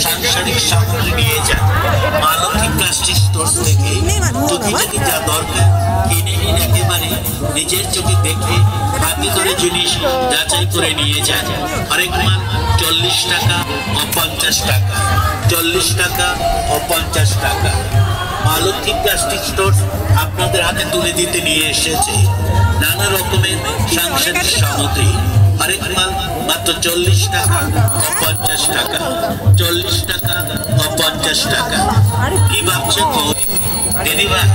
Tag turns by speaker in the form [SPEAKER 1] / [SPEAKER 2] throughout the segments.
[SPEAKER 1] সাংসারিক সামগ্রী নিয়ে যান মা লক্ষ্মী প্লাস্টিক স্টোর থেকে। টুকিটাকি যা দরকার কিনে নিন, একেবারে নিজের চোখে দেখে হাতে ধরে জিনিস যাচাই করে নিয়ে যান। হরেক মাল 40 টাকা ও 50 টাকা, 40 টাকা ও 50 টাকা। মা লক্ষ্মী প্লাস্টিক স্টোর আপনাদের হাতে তুলে দিতে নিয়ে এসেছে নানা রকমের সাংসারিক সামগ্রী। হরেক মাল মাত্র 40 টাকা ও 50 টাকা, 40 টাকা ও 50 টাকা। কি ভাবছেন দিদিভাই?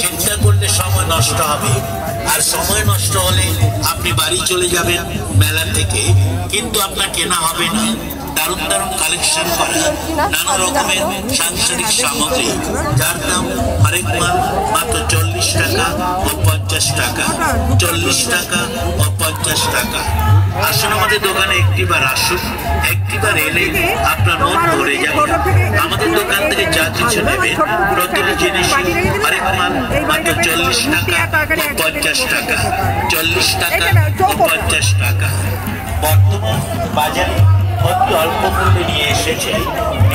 [SPEAKER 1] চিন্তা করলে সময় নষ্ট হবে, আর সময় নষ্ট হলে আপনি বাড়ি চলে যাবেন মেলা থেকে, কিন্তু আপনার কেনা হবে না। দারুণ দারুণ কালেকশন করা নানা রকমের সাংসারিক সামগ্রী, যার দাম হরেক মাল মাত্র 40 টাকা ও 50 টাকা, 40 টাকা ও 50 টাকা। আসুন আমাদের দোকানে একটিবার আসুন, একটিবার এলে আপনার মন ভরে যাবে। আমাদের দোকান থেকে যা কিছু নেবেন প্রতিটি জিনিসই হরেক মাল মাত্র 40 টাকা ও 50 টাকা, 40 টাকা ও 50 টাকা। বর্তমান বাজারে অতি অল্প মূল্যে নিয়ে এসেছে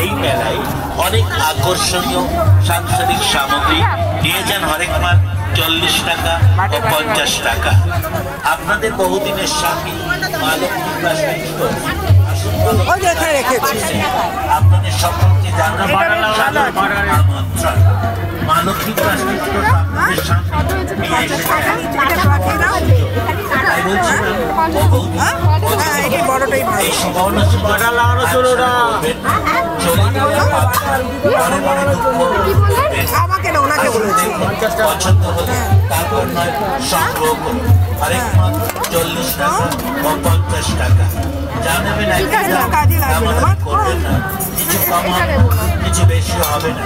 [SPEAKER 1] এই মেলায় অনেক আকর্ষণীয় সাংসারিক সামগ্রী। নিয়ে যান হরেক মাল 40 টাকা ও 50 টাকা। আপনাদের বহুদিনের স্বামী মা লক্ষ্মী প্লাস্টিক স্টোর আপনাদের সকলকে জানাবো আমন্ত্রণ। মা লক্ষ্মী প্লাস্টিক স্টোর আপনাদের সামনে নিয়ে এসেছে। পছন্দ হলে তারপর নয় সংগ্রহ করুন। হরেক মাল 40 টাকা ও 50 টাকা। জানাবেন করবেন না, কিছু কম হবে, কিছু বেশি হবে না।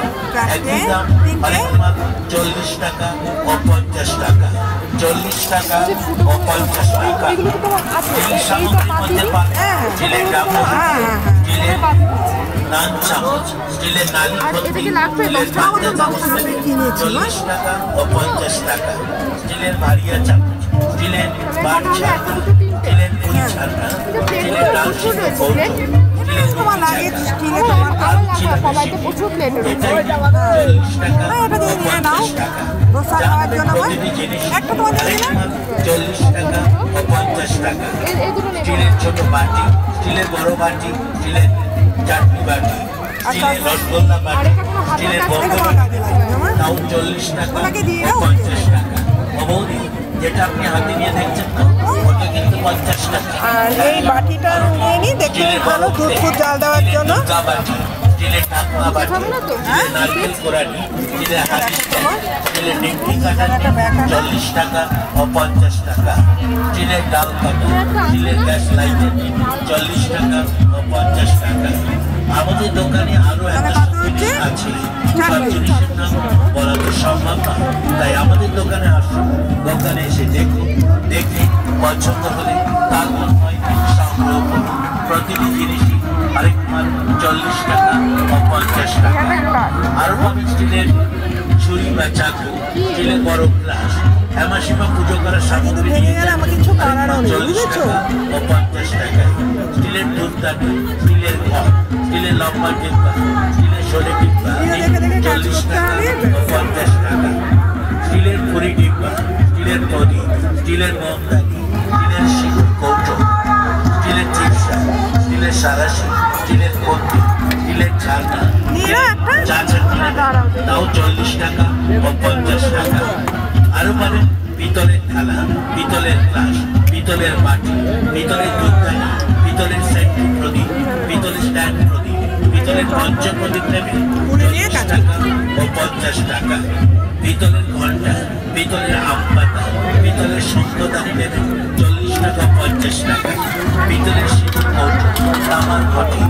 [SPEAKER 1] একই দাম হরেক মাল 40 টাকা ও 50 টাকা, 40 টাকা ও 50 টাকা। এই সামগ্রীর মধ্যে পাবেন স্টিলের চামচ, স্টিলের নান চামচ, স্টিলের নালি ভর্তি, স্টিলের ভাজা চামচ 40 টাকা ও 50 টাকা। স্টিলের ভারিয়া চামচ, স্টিলের বাট ছাড়না, স্টিলের পুরি ছাড়না, স্টিলের ডালচিনি কৌটো, স্টিলের ছোট বাটি, স্টিলের বড় বাটি, স্টিলের চাটনি বাটি, স্টিলের রসগোল্লা বাটি, স্টিলের বড় বাটি, তাও 40 টাকা ও 50 টাকা। বৌদি, যেটা আপনি হাতে নিয়ে দেখছেন না, ওটা কিন্তু 50 টাকা।
[SPEAKER 2] আর এই বাটিটা নিয়ে নিই, দেখতে ভালো দুধ ফুট জাল দেওয়ার জন্য।
[SPEAKER 1] স্টিলের ঢাকনা বাটি, স্টিলের নারকেল কোরানি, স্টিলের হাতির চামচ, স্টিলের নিমকি কাটানি 40 টাকা ও 50 টাকা। স্টিলের ডাল কাটা, স্টিলের গ্যাস লাইটার 40 টাকা ও 50 টাকা। আমাদের দোকানে আরো এত জিনিস আছে, সব জিনিসের নাম বলা তো সম্ভব না, তাই আমাদের দোকানে আসুন। দোকানে এসে দেখুন, দেখে পছন্দ হলে তারপর নয় সংগ্রহ করুন। প্রতিটি জিনিসই আরেক মাল 40 টাকা ও 50 টাকা। আরো পাবেন স্টিলের ছুরি বা চাকু, স্টিলের বড় গ্লাস, হেমাসীমা পুজো করার সামগ্রী 40 টাকা ও 50 টাকায়। স্টিলের ধূপদানি, স্টিলের ঘর, স্টিলের লম্বা ডিব্বা, স্টিলের শোলে ডিব্বা 40 টাকা ও 50 টাকা। স্টিলের পুরি ডিব্বা, স্টিলের প্রদীপ, স্টিলের মোমদানি, স্টিলের সিঁদুর কৌটো, স্টিলের চিপসা, স্টিলের সারাশি, স্টিলের কন্তি, স্টিলের ঝালনা, তাও 40 টাকা ও 50 টাকা। আরো পাবেন পিতলের থালা, পিতলের গ্লাস, পিতলের বাটি, পিতলের দুধদানি, পিতলের সেন্টু প্রদীপ, পিতলের স্ট্যান্ড প্রদীপ, পিতলের পঞ্চ প্রদীপ নেবেন 40 টাকা ও 50 টাকা। পিতলের ঘন্টা, পিতলের আমপাতা, পিতলের শঙ্খদানি নেবেন 40 টাকা 50 টাকা। পিতলের সিঁদুর কৌটো, তামার ঘটি,